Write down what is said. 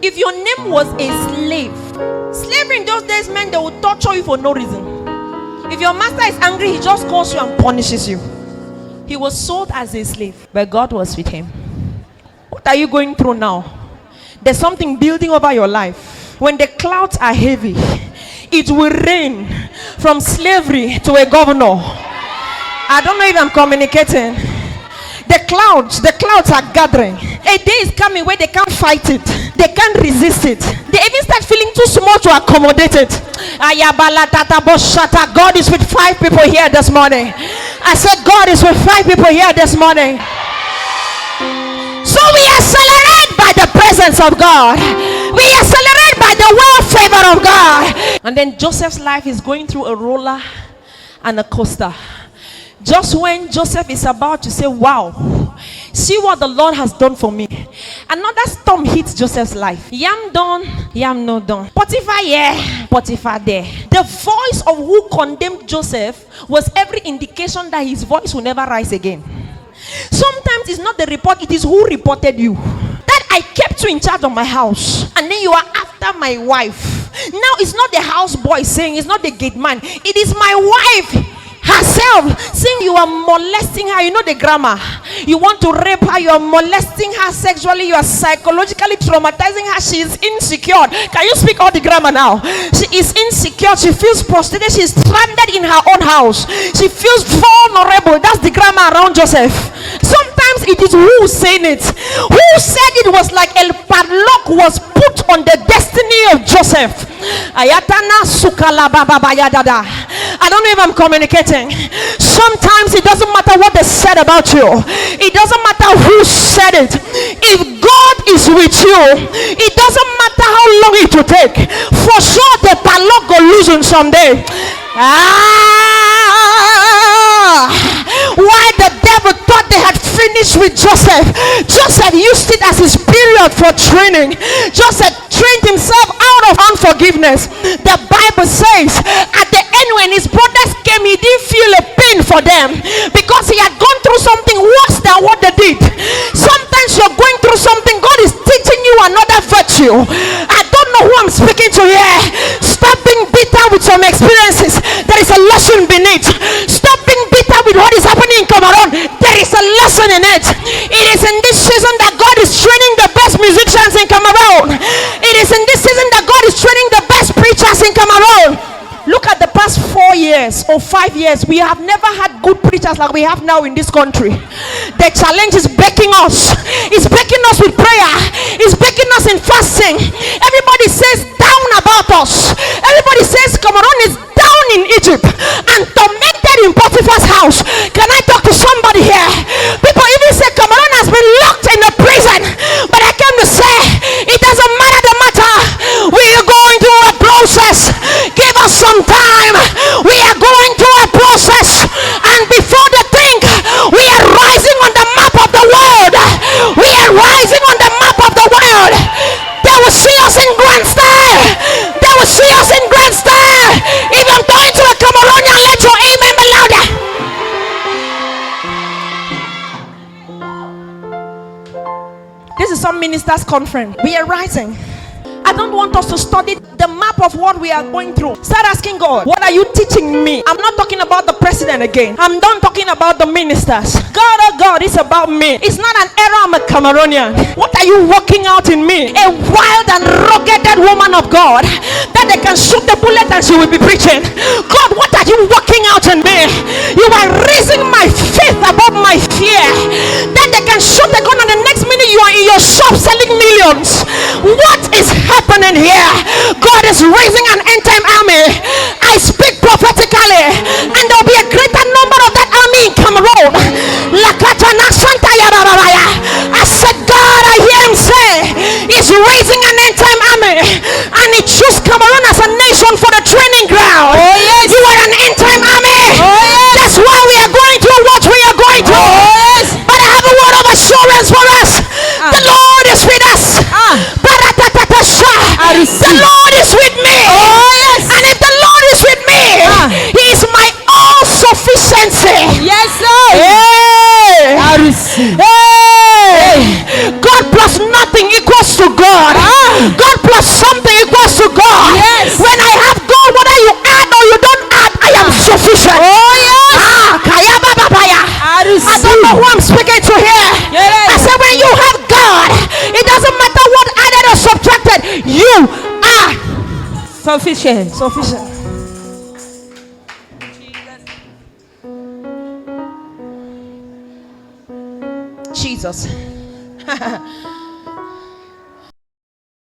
If your name was a slave, slavery in those days meant they would torture you for no reason. If your master is angry, he just calls you and punishes you. He was sold as a slave, but God was with him. What are you going through now? There's something building over your life. When the clouds are heavy, it will rain from slavery to a governor. I don't know if I'm communicating. The clouds are gathering. A day is coming where they can't fight it. They can't resist it. They even start feeling too small to accommodate it. God is with 5 people here this morning. I said God is with 5 people here this morning. So we accelerate by the presence of God. We accelerate by the well favor of God. And then Joseph's life is going through a roller and a coaster. Just when Joseph is about to say, wow, see what the Lord has done for me, another storm hits Joseph's life. Yam done, yam no done. Potiphar here, Potiphar there. The voice of who condemned Joseph was every indication that his voice will never rise again. Sometimes it's not the report, it is who reported you. That I kept you in charge of my house, and then you are after my wife. Now it's not the house boy saying, it's not the gate man, it is my wife herself saying you are molesting her. You know the grammar. You want to rape her, you are molesting her sexually, you are psychologically traumatizing her. She is insecure. Can you speak all the grammar now? She is insecure, she feels prostrated, she is stranded in her own house, she feels vulnerable. That's the grammar around Joseph. Sometimes it is who saying it. Who said it was like a padlock was put on the destiny of Joseph. Ayatana sukala baba bayadada. I don't know if I'm communicating. Sometimes it doesn't matter what they said about you. It doesn't matter who said it. If God is with you, it doesn't matter how long it will take. For sure the padlock will loosen someday. Why the devil thought they had finished with Joseph. Joseph used it as his period for training. Joseph trained himself out of unforgiveness. The Bible says at the end when his brothers came, he didn't feel a pain for them because he had gone through something worse than what they did. Sometimes you're going through something, God is teaching you another virtue. I don't know who I'm speaking to here. Stop being bitter with some experiences. There is a lesson beneath. Stop being bitter with what is happening in Cameroon. There is a lesson in it. It is in this season that God is training the best musicians in Cameroon. It is in this season that God is training the best preachers in Cameroon. Look at the past 4 years or 5 years. We have never had good preachers like we have now in this country. The challenge is baking us. It's baking us with prayer. It's baking us in fasting. Everybody says down about us. Everybody says Cameroon is down in Egypt and tormented in Potiphar's house. Can I talk to somebody here? People even say Cameroon has been locked in a prison. But I came to say it doesn't matter the matter. We are going through a process. Give us some time. We are going through a process, and before they think we are rising on the map of the world, we are rising on the map of the world. They will see us in grand style. They will see us in grand style. If I'm going to a Cameroonian, let your amen be louder. This is some ministers' conference. We are rising. I don't want us to study the map of what we are going through. Start asking God, what are you teaching me? I'm not talking about the president again. I'm done talking about the ministers. God, oh God, it's about me. It's not an error, I'm a Cameroonian. What are you working out in me? A wild and rugged woman of God that they can shoot the bullet and she will be preaching. God, what are you working out in me? You are raising my faith above my fear. That they can shoot the gun and the next minute you are in your shop selling millions. What is happening here? God is raising an end-time army. I speak prophetically, and there will be a greater number of that army in Cameroon. I said, God, I hear him say he's raising an end-time army, and he chose Cameroon as a nation for the training ground. Oh, yes. You are an end-time army. Oh, yes. That's why we are going through what we are going through. Oh, yes. But I have a word of assurance for us. The Lord is with us. The Lord is with me. Oh, yes. And if the Lord is with me, he is my all sufficiency. Yes, sir. Hey. Hey. God plus nothing equals to God. said, you are sufficient. Sufficient. Jesus.